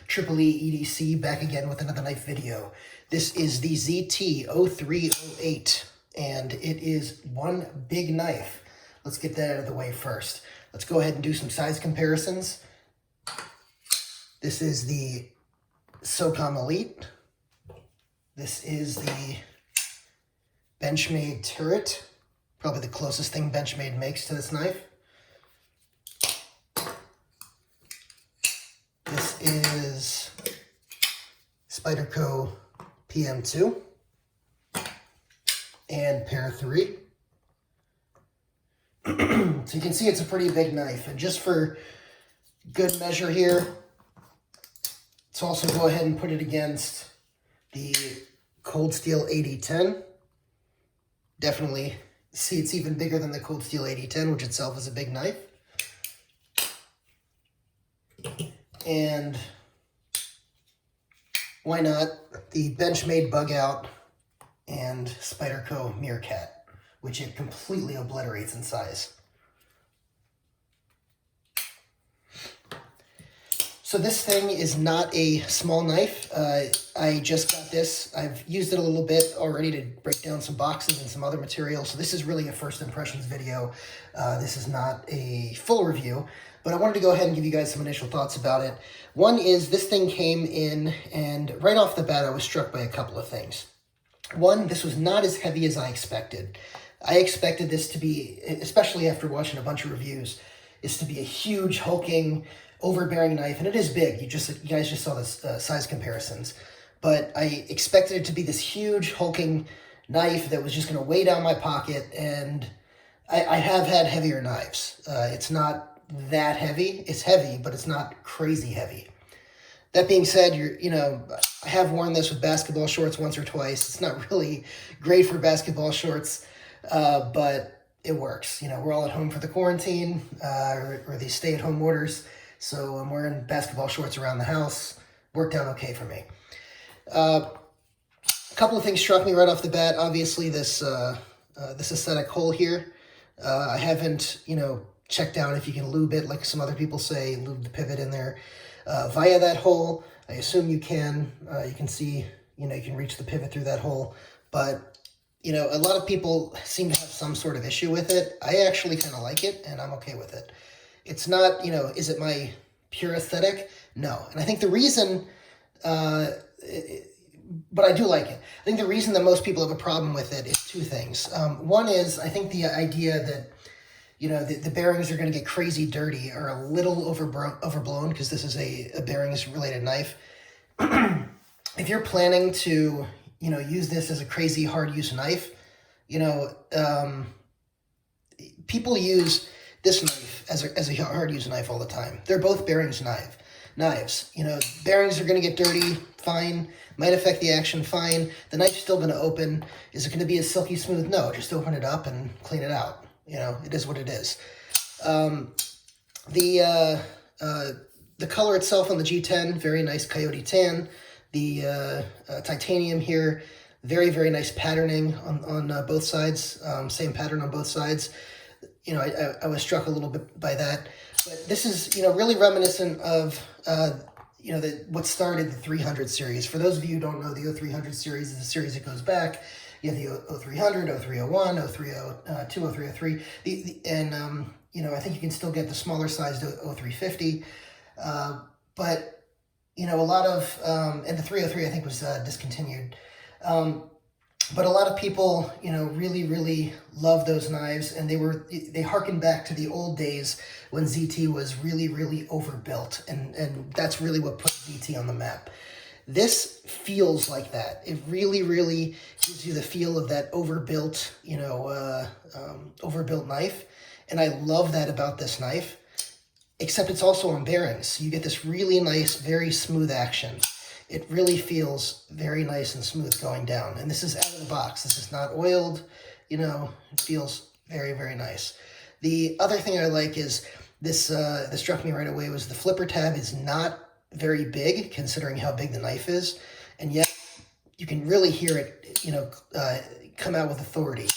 TRC EDC back again with another knife video. This is the ZT-0308 and it is one big knife. Let's get that out of the way first. Let's go ahead and do some size comparisons. This is the Socom Elite. This is the Benchmade Turret, probably the closest thing Benchmade makes to this knife. This is Spyderco PM2 and Para 3. So you can see it's a pretty big knife, and just for good measure here, let's also go ahead and put it against the Cold Steel AD-10. Definitely see it's even bigger than the Cold Steel AD-10, which itself is a big knife. And why not the Benchmade Bugout and Spyderco Meerkat, which it completely obliterates in size. So this thing is not a small knife. I just got this. I've used it a little bit already to break down some boxes and some other material. So this is really a first impressions video. This is not a full review, but I wanted to go ahead and give you guys some initial thoughts about it. One is this thing came in, and right off the bat, I was struck by a couple of things. One, this was not as heavy as I expected. I expected this to be, especially after watching a bunch of reviews, is to be a huge, hulking, overbearing knife, and it is big. You guys just saw this size comparisons. But I expected it to be this huge, hulking knife that was just going to weigh down my pocket, and I have had heavier knives. It's not that heavy. It's heavy, but it's not crazy heavy. That being said, I have worn this with basketball shorts once or twice. It's not really great for basketball shorts, but it works. We're all at home for the quarantine or these stay-at-home orders, so I'm wearing basketball shorts around the house. Worked out okay for me. A couple of things struck me right off the bat. Obviously, this aesthetic hole here. I haven't, checked out if you can lube it, like some other people say, lube the pivot in there via that hole. I assume you can. You can see, you can reach the pivot through that hole. But, a lot of people seem to have some sort of issue with it. I actually kind of like it, and I'm okay with it. It's not, is it my pure aesthetic? No. And I think the reason, but I do like it. I think the reason that most people have a problem with it is two things. One is, I think the idea that, the bearings are going to get crazy dirty are a little overblown, because this is a bearings-related knife. If you're planning to, use this as a crazy hard-use knife, people use this knife as a hard-use knife all the time. They're both bearings knives. Bearings are going to get dirty, fine. Might affect the action, fine. The knife's still going to open. Is it going to be a silky smooth? No, just open it up and clean it out. It is what it is. The color itself on the G10, very nice coyote tan. The titanium here, very, very nice patterning on both sides. Same pattern on both sides. I was struck a little bit by that. But this is, really reminiscent of, what started the 300 series. For those of you who don't know, the 0300 series is a series that goes back. You have the 0300, 0301, 0302, 0303, and I think you can still get the smaller sized 0350, but a lot of and the 303 I think was discontinued, but a lot of people really, really love those knives, and they harken back to the old days when ZT was really, really overbuilt, and that's really what put ZT on the map. This feels like that. It really, really gives you the feel of that overbuilt, overbuilt knife. And I love that about this knife, except it's also on bearings. So you get this really nice, very smooth action. It really feels very nice and smooth going down. And this is out of the box. This is not oiled, it feels very, very nice. The other thing I like is this struck me right away was the flipper tab is not very big, considering how big the knife is, and yet you can really hear it, come out with authority.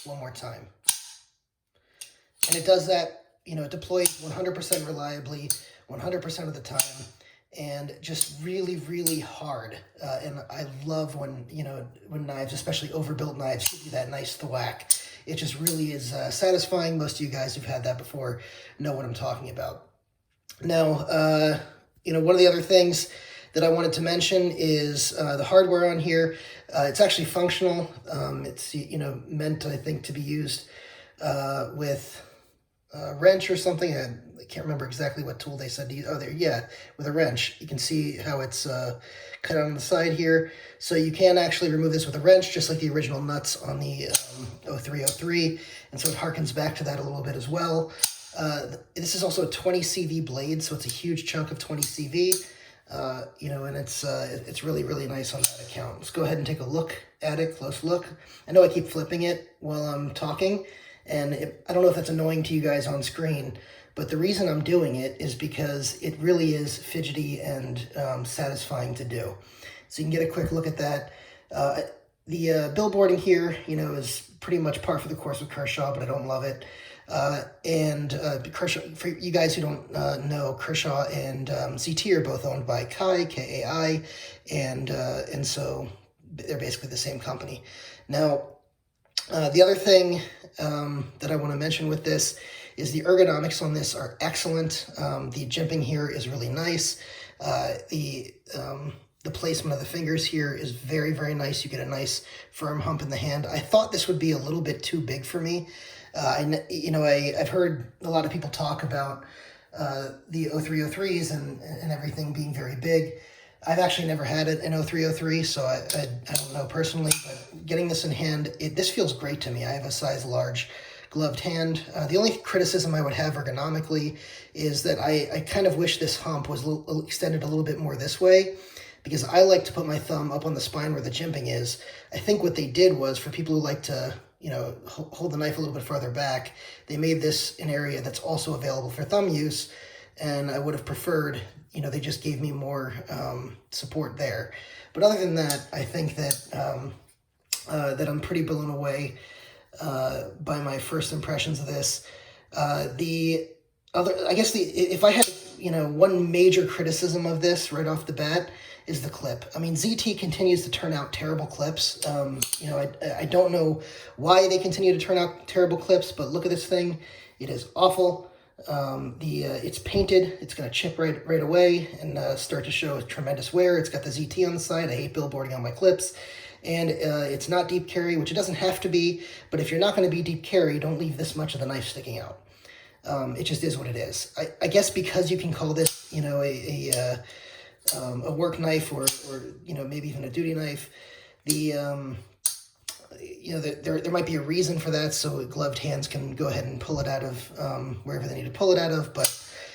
One more time. And it does that, it deploys 100% reliably 100% of the time, and just really, really hard. And I love when, you know, when knives, especially overbuilt knives, give you that nice thwack. It just really is satisfying. Most of you guys who've had that before know what I'm talking about. Now, you know, one of the other things that I wanted to mention is the hardware on here. It's actually functional. It's, you know, meant, I think, to be used with a wrench or something. I can't remember exactly what tool they said to use. Oh, there, yeah, with a wrench. You can see how it's cut on the side here. So you can actually remove this with a wrench, just like the original nuts on the 0303. And so it harkens back to that a little bit as well. This is also a 20 CV blade, so it's a huge chunk of 20 CV. You know, and it's really, really nice on that account. Let's go ahead and take a look at it, close look. I know I keep flipping it while I'm talking, and I don't know if that's annoying to you guys on screen, but the reason I'm doing it is because it really is fidgety and satisfying to do. So you can get a quick look at that. The billboarding here, you know, is pretty much par for the course with Kershaw, but I don't love it. Kershaw, for you guys who don't know, Kershaw and CT are both owned by Kai, K-A-I, and so they're basically the same company. Now, the other thing that I want to mention with this is the ergonomics on this are excellent. The jimping here is really nice. The placement of the fingers here is very, very nice. You get a nice firm hump in the hand. I thought this would be a little bit too big for me. I've heard a lot of people talk about the 0303s and everything being very big. I've actually never had an 0303, so I don't know personally, but getting this in hand, this feels great to me. I have a size large gloved hand. The only criticism I would have ergonomically is that I kind of wish this hump was extended a little bit more this way, because I like to put my thumb up on the spine where the jimping is. I think what they did was, for people who like to, you know, hold the knife a little bit farther back, they made this an area that's also available for thumb use, and I would have preferred, you know, they just gave me more support there. But other than that, I think that that I'm pretty blown away by my first impressions of this. If I had, you know, one major criticism of this right off the bat is the clip. I mean, ZT continues to turn out terrible clips. You know, I don't know why they continue to turn out terrible clips, but look at this thing. It is awful. It's painted. It's going to chip right away and start to show tremendous wear. It's got the ZT on the side. I hate billboarding on my clips. And it's not deep carry, which it doesn't have to be, but if you're not going to be deep carry, don't leave this much of the knife sticking out. It just is what it is. I guess because you can call this, you know, a work knife or you know, maybe even a duty knife, you know, there might be a reason for that, so gloved hands can go ahead and pull it out of wherever they need to pull it out of, but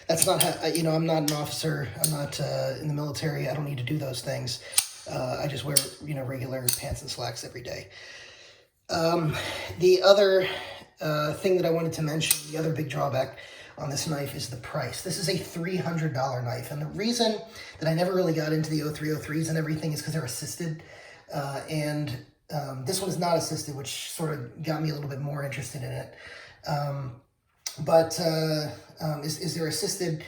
that's not how, you know, I'm not an officer, I'm not in the military, I don't need to do those things. I just wear, you know, regular pants and slacks every day. The other thing that I wanted to mention, the other big drawback on this knife is the price. This is a $300 knife, and the reason that I never really got into the 0303s and everything is because they're assisted, and this one is not assisted, which sort of got me a little bit more interested in it. Is they're assisted,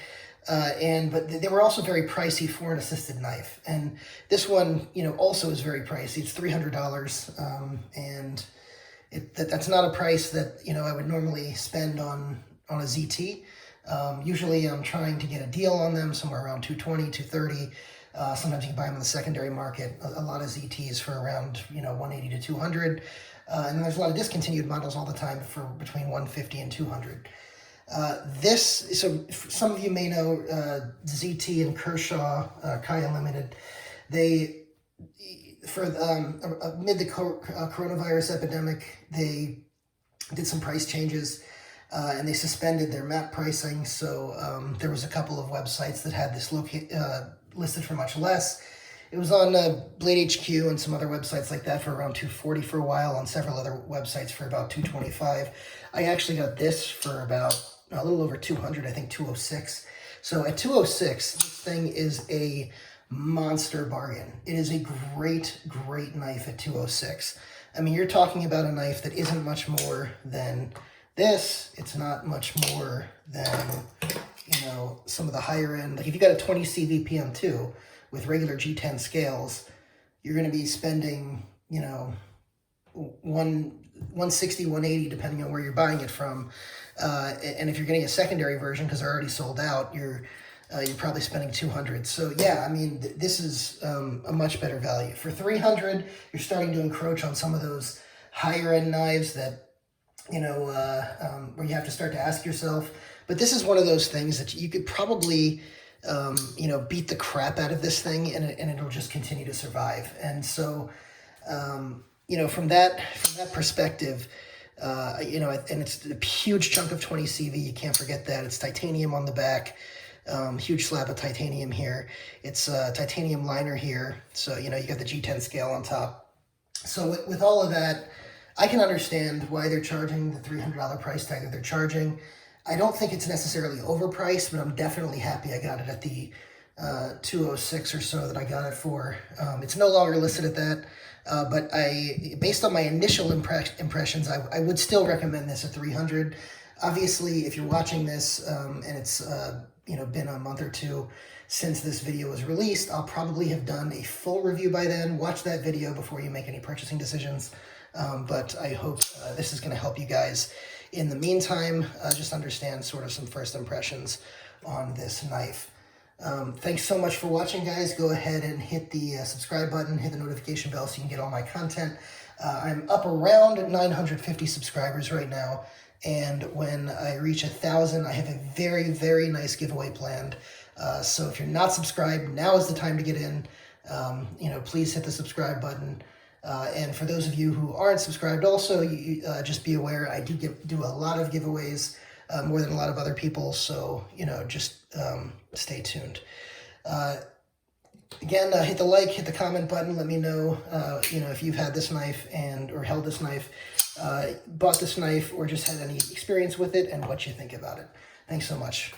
but they were also very pricey for an assisted knife, and this one, you know, also is very pricey. It's $300, and that's not a price that, you know, I would normally spend on a ZT. Usually I'm trying to get a deal on them somewhere around $220, $230. Sometimes you can buy them in the secondary market. A lot of ZTs for around, you know, $180 to $200. And there's a lot of discontinued models all the time for between $150 and $200. So some of you may know ZT and Kershaw, Kai Unlimited, amid the coronavirus epidemic, they did some price changes, and they suspended their map pricing. So there was a couple of websites that had this listed for much less. It was on Blade HQ and some other websites like that for around $240 for a while, on several other websites for about $225. I actually got this for about a little over $200, I think $206. So at $206, this thing is a monster bargain. It is a great, great knife at $206. I mean, you're talking about a knife that isn't much more than this. It's not much more than, you know, some of the higher end, like if you got a 20 CV PM2 with regular G10 scales, you're going to be spending, you know, 160, 180, depending on where you're buying it from. And if you're getting a secondary version, because they're already sold out, you're probably spending 200. So yeah, I mean, this is a much better value. For 300, you're starting to encroach on some of those higher end knives that, you know, where you have to start to ask yourself. But this is one of those things that you could probably, you know, beat the crap out of this thing, and it'll just continue to survive. And so, you know, from that perspective, you know, and it's a huge chunk of 20 CV. You can't forget that. It's titanium on the back, huge slab of titanium here. It's a titanium liner here. So, you know, you got the G10 scale on top. So with all of that, I can understand why they're charging the $300 price tag that they're charging. I don't think it's necessarily overpriced, but I'm definitely happy I got it at the $206 or so that I got it for. It's no longer listed at that, but based on my initial impressions, I would still recommend this at $300. Obviously, if you're watching this and it's you know, been a month or two since this video was released, I'll probably have done a full review by then. Watch that video before you make any purchasing decisions. But I hope this is going to help you guys. In the meantime, just understand sort of some first impressions on this knife. Thanks so much for watching, guys. Go ahead and hit the subscribe button, hit the notification bell so you can get all my content. I'm up around 950 subscribers right now, and when I reach 1,000, I have a very, very nice giveaway planned. So if you're not subscribed, now is the time to get in. You know, please hit the subscribe button. And for those of you who aren't subscribed also, you just be aware I do a lot of giveaways, more than a lot of other people, so, you know, just stay tuned. Again, hit the like, hit the comment button, let me know, you know, if you've had this knife or held this knife, bought this knife, or just had any experience with it, and what you think about it. Thanks so much.